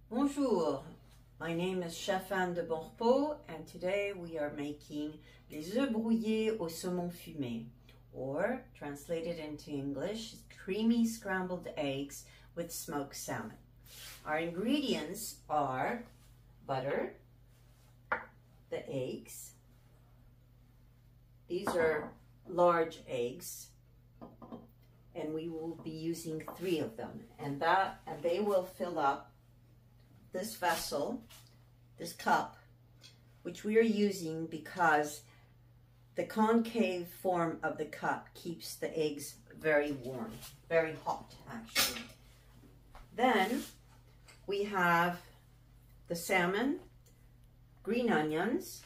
Bonjour, my name is Chef Anne de Bonrepos, and today we are making les œufs brouillés au saumon fumé, or translated into English, creamy scrambled eggs with smoked salmon. Our ingredients are butter, the eggs. These are large eggs, and we will be using 3 of them, and they will fill up this vessel, this cup, which we are using because the concave form of the cup keeps the eggs very warm, very hot actually. Then we have the salmon, green onions,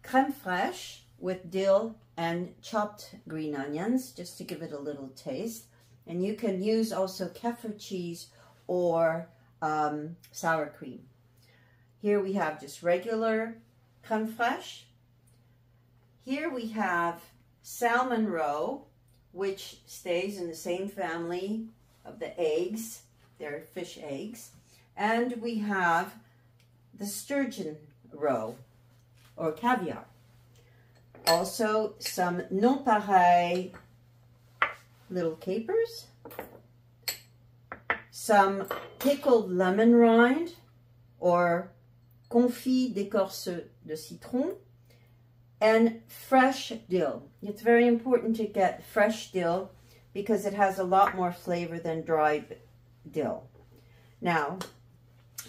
crème fraîche with dill and chopped green onions just to give it a little taste. And you can use also Kefir cheese or sour cream. Here we have just regular crème fraîche. Here we have salmon roe, which stays in the same family of the eggs. They're fish eggs. And we have the sturgeon roe or caviar. Also some non-pareil little capers, some pickled lemon rind or confit d'écorce de citron, and fresh dill. It's very important to get fresh dill because it has a lot more flavor than dried dill. Now,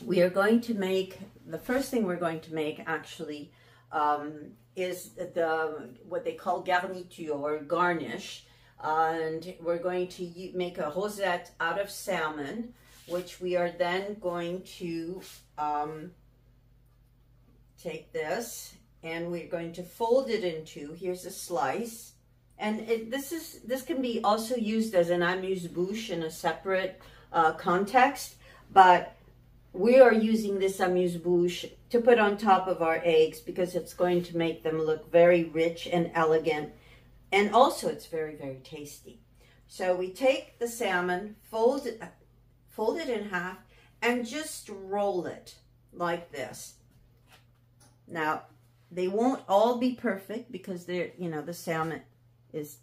we are going to make, the first thing we're going to make actually is what they call garniture or garnish. And we're going to make a rosette out of salmon, which we are then going to take this and we're going to fold it into, here's a slice. And this can be also used as an amuse-bouche in a separate context, but we are using this amuse-bouche to put on top of our eggs because it's going to make them look very rich and elegant. And also it's very, very tasty. So we take the salmon, fold it in half, and just roll it like this. Now, they won't all be perfect because they're, the salmon is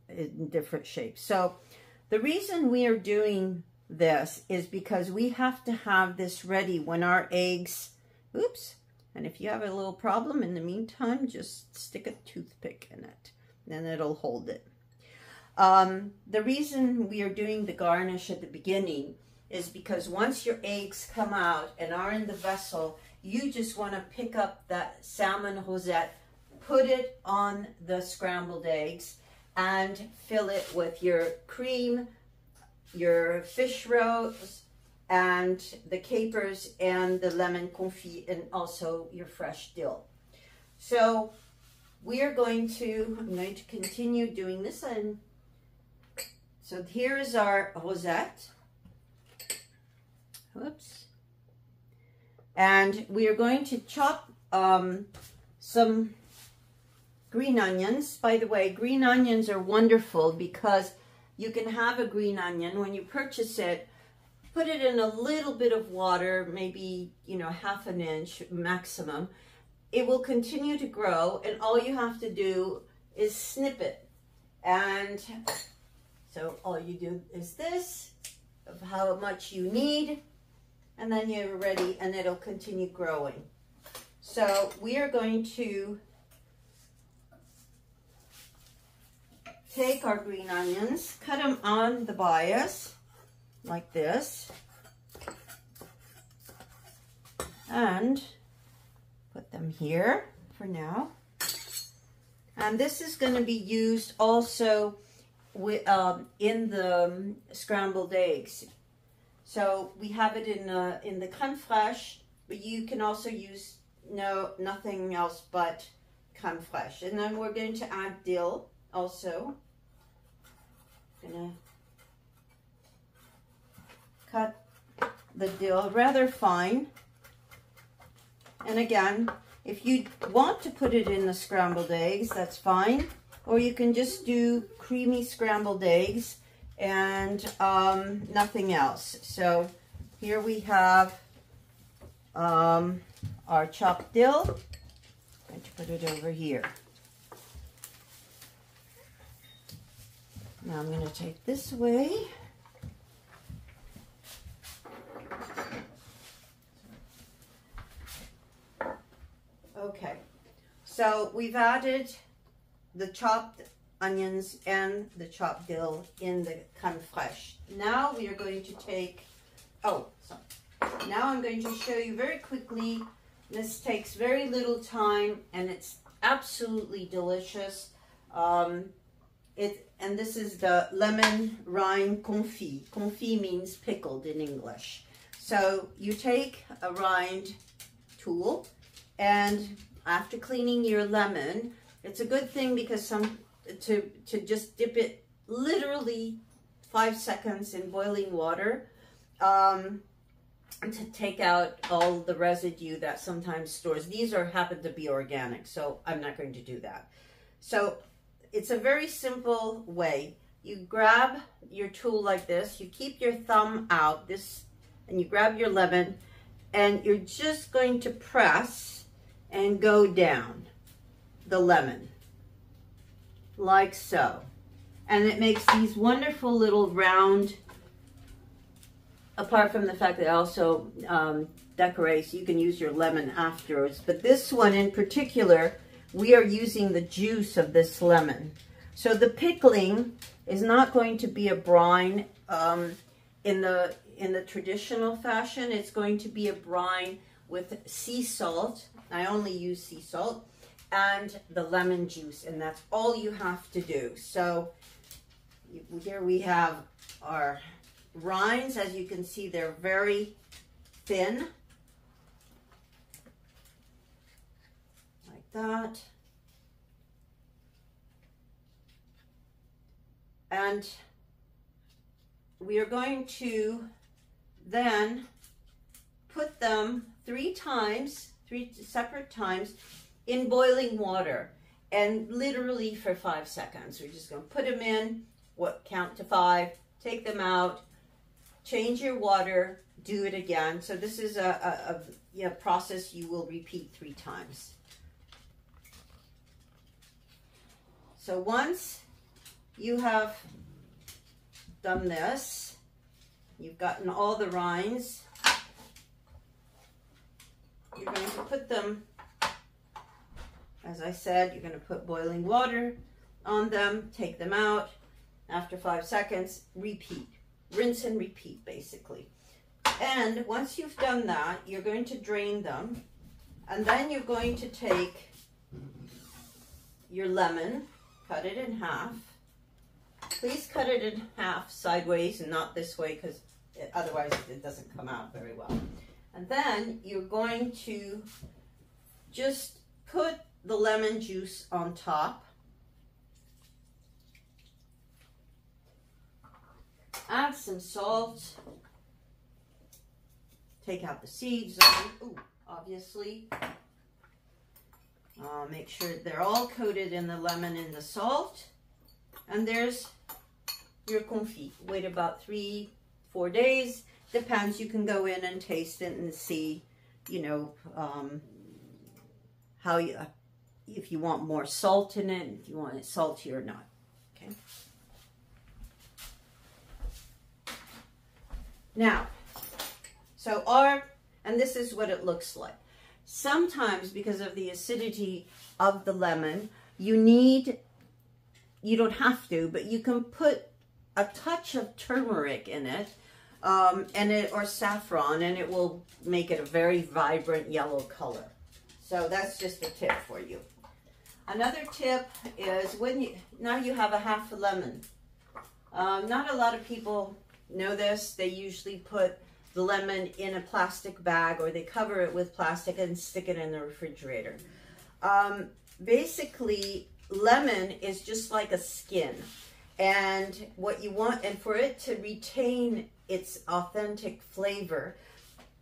in different shapes. So the reason we are doing this is because we have to have this ready when our eggs, and if you have a little problem in the meantime, just stick a toothpick in it. Then it'll hold it. The reason we are doing the garnish at the beginning is because once your eggs come out and are in the vessel, you just want to pick up that salmon rosette, put it on the scrambled eggs, and fill it with your cream, your fish roes, and the capers, and the lemon confit, and also your fresh dill. So I'm going to continue doing this. And so here is our rosette. And we are going to chop some green onions. By the way, green onions are wonderful because you can have a green onion when you purchase it, put it in a little bit of water, maybe, half an inch maximum. It will continue to grow, and all you have to do is snip it. And so all you do is this, of how much you need, and then you're ready, and it'll continue growing. So we are going to take our green onions, cut them on the bias, like this, and put them here for now. And this is going to be used also with, in the scrambled eggs. So we have it in the crème fraîche, but you can also use nothing else but crème fraîche. And then we're going to add dill also. Gonna cut the dill rather fine. And again, if you want to put it in the scrambled eggs, that's fine. Or you can just do creamy scrambled eggs and nothing else. So here we have our chopped dill. I'm going to put it over here. Now I'm going to take this away. Okay, so we've added the chopped onions and the chopped dill in the crème fraîche. Now we are going to take, now I'm going to show you very quickly. This takes very little time and it's absolutely delicious. And this is the lemon rind confit. Confit means pickled in English. So you take a rind tool, and after cleaning your lemon, it's a good thing because to just dip it literally 5 seconds in boiling water to take out all the residue that sometimes stores. These happen to be organic, so I'm not going to do that. So it's a very simple way. You grab your tool like this, you keep your thumb out, and you grab your lemon, and you're just going to press and go down the lemon, like so. And it makes these wonderful little round, apart from the fact that it also decorates, you can use your lemon afterwards. But this one in particular, we are using the juice of this lemon. So the pickling is not going to be a brine in the traditional fashion. It's going to be a brine with sea salt. I only use sea salt and the lemon juice, and that's all you have to do. So here we have our rinds. As you can see, they're very thin. That. And we are going to then put them 3 separate times in boiling water, and literally for 5 seconds. We're just going to put them in, count to 5, take them out, change your water, do it again. So this is a process you will repeat 3 times. So once you have done this, you've gotten all the rinds, you're going to put them, as I said, you're going to put boiling water on them, take them out. After 5 seconds, repeat. Rinse and repeat, basically. And once you've done that, you're going to drain them, and then you're going to take your lemon, cut it in half. Please cut it in half sideways and not this way, because otherwise it doesn't come out very well. And then you're going to just put the lemon juice on top. Add some salt. Take out the seeds, obviously. Make sure they're all coated in the lemon and the salt. And there's your confit. Wait about 3-4 days. Depends. You can go in and taste it and see, how if you want more salt in it, if you want it salty or not. Okay. Now, and this is what it looks like. Sometimes, because of the acidity of the lemon, you don't have to, but you can put a touch of turmeric in it, or saffron, and it will make it a very vibrant yellow color. So that's just a tip for you. Another tip is now you have a half a lemon. Not a lot of people know this. They usually put the lemon in a plastic bag, or they cover it with plastic and stick it in the refrigerator. Basically, lemon is just like a skin, and what you want, and for it to retain its authentic flavor,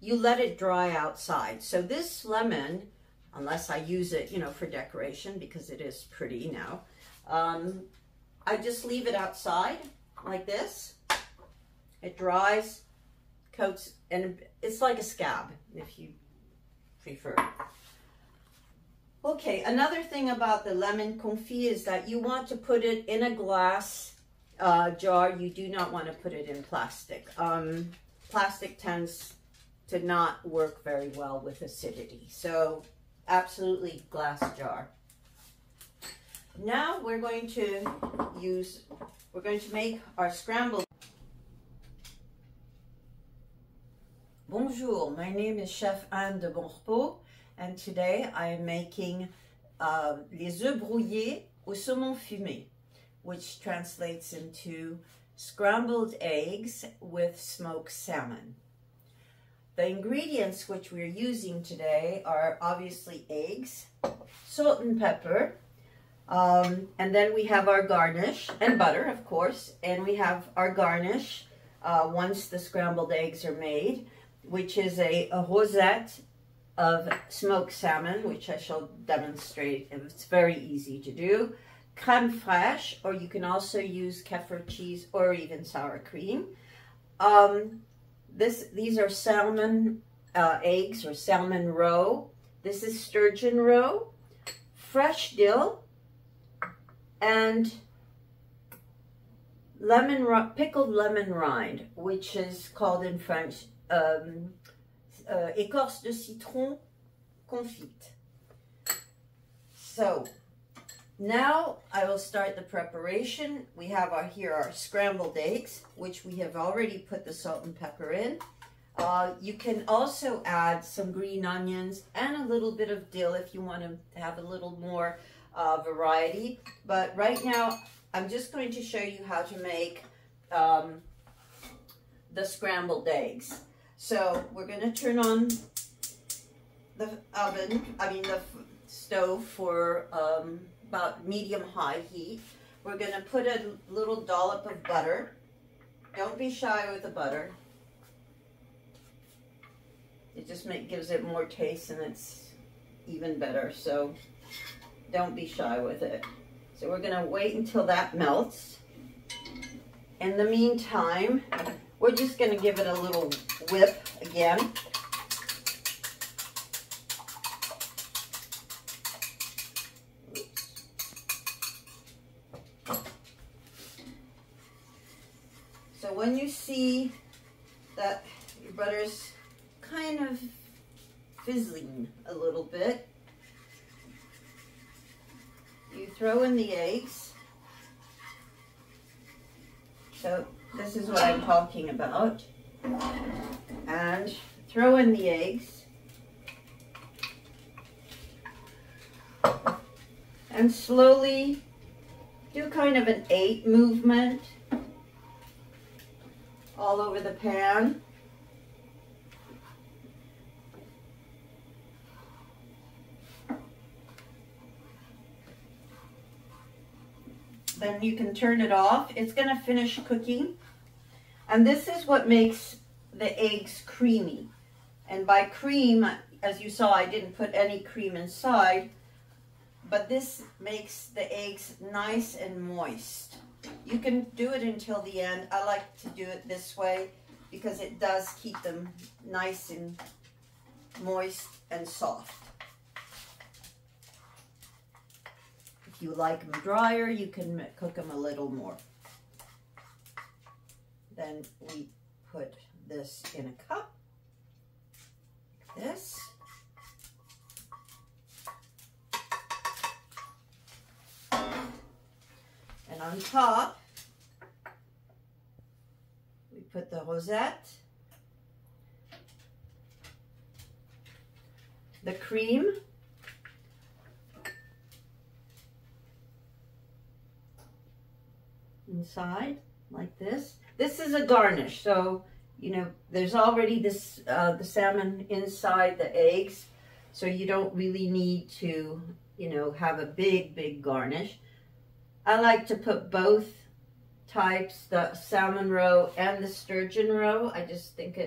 you let it dry outside. So this lemon, unless I use it, for decoration, because it is pretty now, I just leave it outside like this. It dries, coats, and it's like a scab if you prefer. Okay, another thing about the lemon confit is that you want to put it in a glass jar. You do not want to put it in plastic. Plastic tends to not work very well with acidity. So absolutely glass jar. Now we're going to make our scrambled. Bonjour, my name is Chef Anne de Bonrepos, and today I am making les œufs brouillés au saumon fumé, which translates into scrambled eggs with smoked salmon. The ingredients which we're using today are obviously eggs, salt and pepper, and then we have our garnish, and butter of course, and we have our garnish once the scrambled eggs are made, which is a rosette of smoked salmon, which I shall demonstrate. It's very easy to do. Crème fraîche, or you can also use Kefir cheese or even sour cream. These are salmon eggs or salmon roe. This is sturgeon roe, fresh dill, and pickled lemon rind, which is called in French écorce de citron confite. So now I will start the preparation. We have here our scrambled eggs, which we have already put the salt and pepper in. You can also add some green onions and a little bit of dill if you want to have a little more variety. But right now, I'm just going to show you how to make the scrambled eggs. So we're going to turn on the the stove for about medium-high heat. We're going to put a little dollop of butter. Don't be shy with the butter. It just gives it more taste, and it's even better. So don't be shy with it. So we're going to wait until that melts. In the meantime, we're just going to give it a little whip again. So when you see that your butter's kind of fizzling a little bit, you throw in the eggs. So this is what I'm talking about. And throw in the eggs. And slowly do kind of an 8 movement all over the pan. Then you can turn it off. It's going to finish cooking. And this is what makes the eggs creamy. And by cream, as you saw, I didn't put any cream inside, but this makes the eggs nice and moist. You can do it until the end. I like to do it this way because it does keep them nice and moist and soft. If you like them drier, you can cook them a little more. Then we put this in a cup, like this. And on top, we put the rosette, the cream, inside, like this. This is a garnish, so, you know, there's already this, the salmon inside the eggs, so you don't really need to, you know, have a big garnish. I like to put both types, the salmon roe and the sturgeon roe. I just think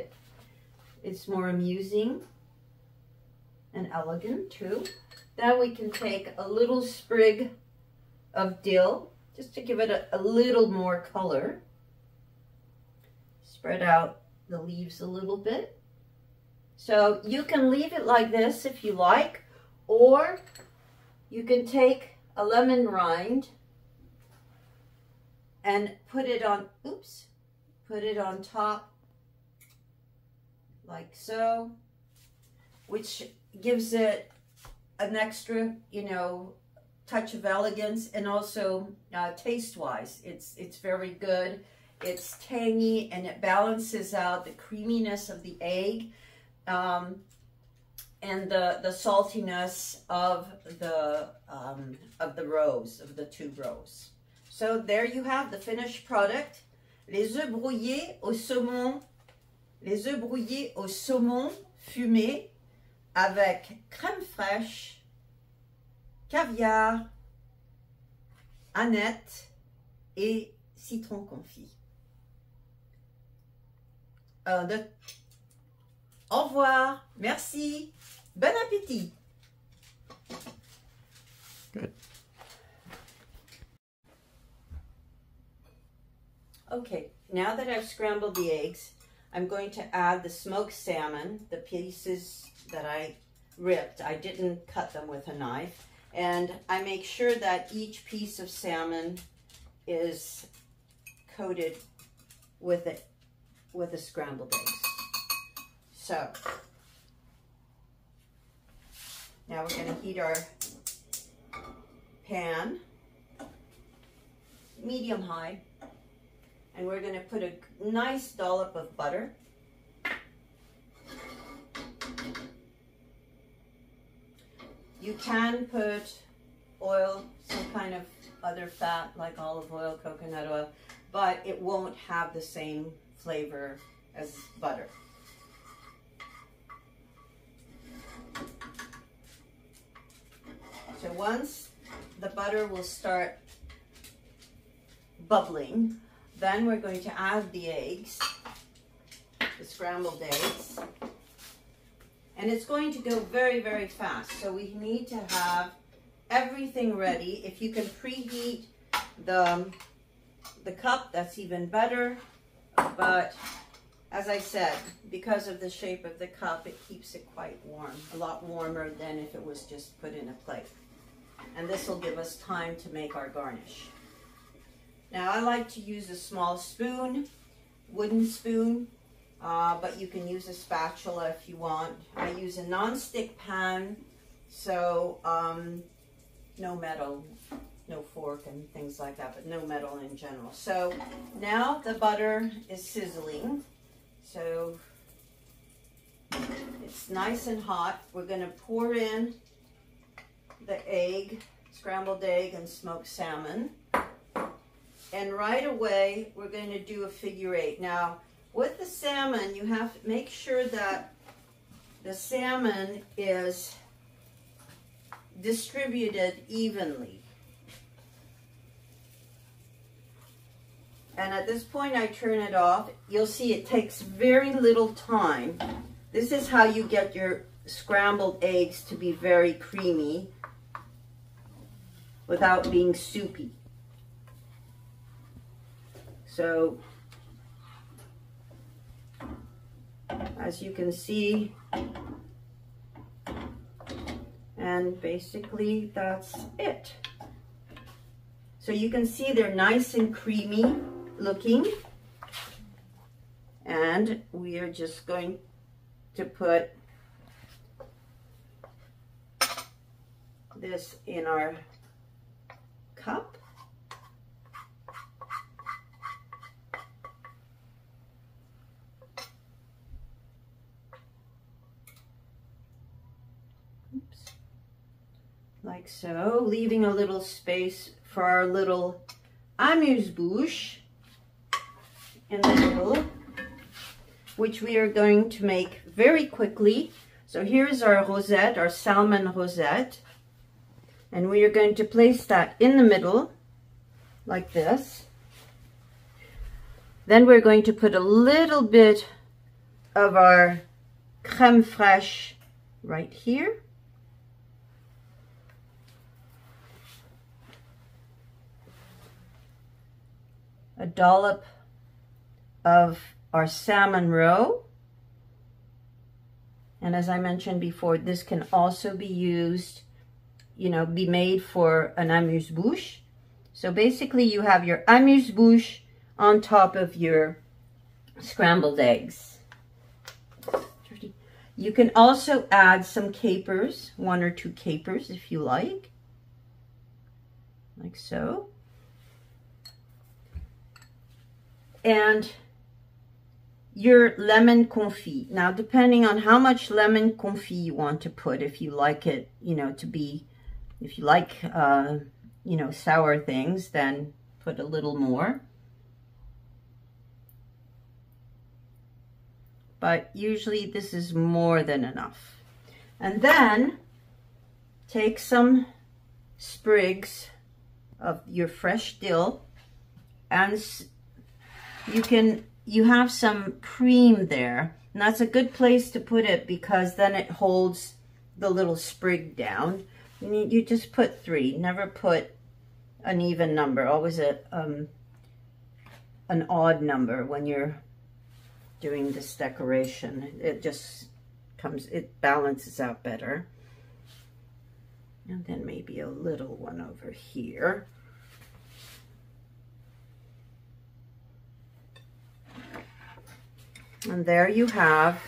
it's more amusing and elegant too. Then we can take a little sprig of dill, just to give it a little more color. Spread out the leaves a little bit. So you can leave it like this if you like, or you can take a lemon rind and put it on, oops, put it on top like so, which gives it an extra, you know, touch of elegance, and also taste-wise, it's very good. It's tangy and it balances out the creaminess of the egg and the saltiness of the roes, of the 2 roes. So there you have the finished product. Les œufs brouillés au saumon, les œufs brouillés au saumon fumé avec crème fraîche, caviar, aneth et citron confit. Au revoir, merci, bon appétit. Good. Okay, now that I've scrambled the eggs, I'm going to add the smoked salmon, the pieces that I ripped. I didn't cut them with a knife. And I make sure that each piece of salmon is coated with the scrambled eggs. So now we're going to heat our pan, medium high, and we're going to put a nice dollop of butter. You can put oil, some kind of other fat like olive oil, coconut oil, but it won't have the same flavor as butter. So once the butter will start bubbling, then we're going to add the eggs, the scrambled eggs. And it's going to go very, very fast. So we need to have everything ready. If you can preheat the cup, that's even better. But as I said, because of the shape of the cup, it keeps it quite warm, a lot warmer than if it was just put in a plate. And this will give us time to make our garnish. Now I like to use a small spoon, wooden spoon. But you can use a spatula if you want. I use a non-stick pan, so no metal, no fork and things like that, but no metal in general. So now the butter is sizzling, so it's nice and hot. We're going to pour in the egg, scrambled egg and smoked salmon, and right away we're going to do a figure 8. Now with the salmon, you have to make sure that the salmon is distributed evenly. And at this point, I turn it off. You'll see it takes very little time. This is how you get your scrambled eggs to be very creamy without being soupy. So, as you can see, and basically that's it. So you can see they're nice and creamy looking, and we are just going to put this in our cup. Like so, leaving a little space for our little amuse-bouche in the middle, which we are going to make very quickly. So here's our rosette, our salmon rosette, and we are going to place that in the middle like this. Then we're going to put a little bit of our crème fraîche right here. A dollop of our salmon roe. And as I mentioned before, this can also be used, you know, be made for an amuse-bouche. So basically you have your amuse-bouche on top of your scrambled eggs. You can also add some capers, 1 or 2 capers if you like so. And your lemon confit. Now, depending on how much lemon confit you want to put, if you like it, you know, to be, if you like, you know, sour things, then put a little more. But usually this is more than enough. And then take some sprigs of your fresh dill, and you have some cream there, and that's a good place to put it because then it holds the little sprig down. You just put 3, never put an even number, always an odd number when you're doing this decoration. It just comes, it balances out better. And then maybe a little one over here. And there you have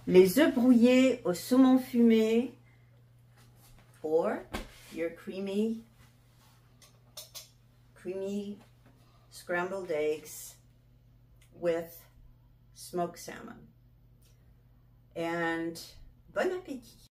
les œufs brouillés au saumon fumé, or your creamy scrambled eggs with smoked salmon. And bon appétit.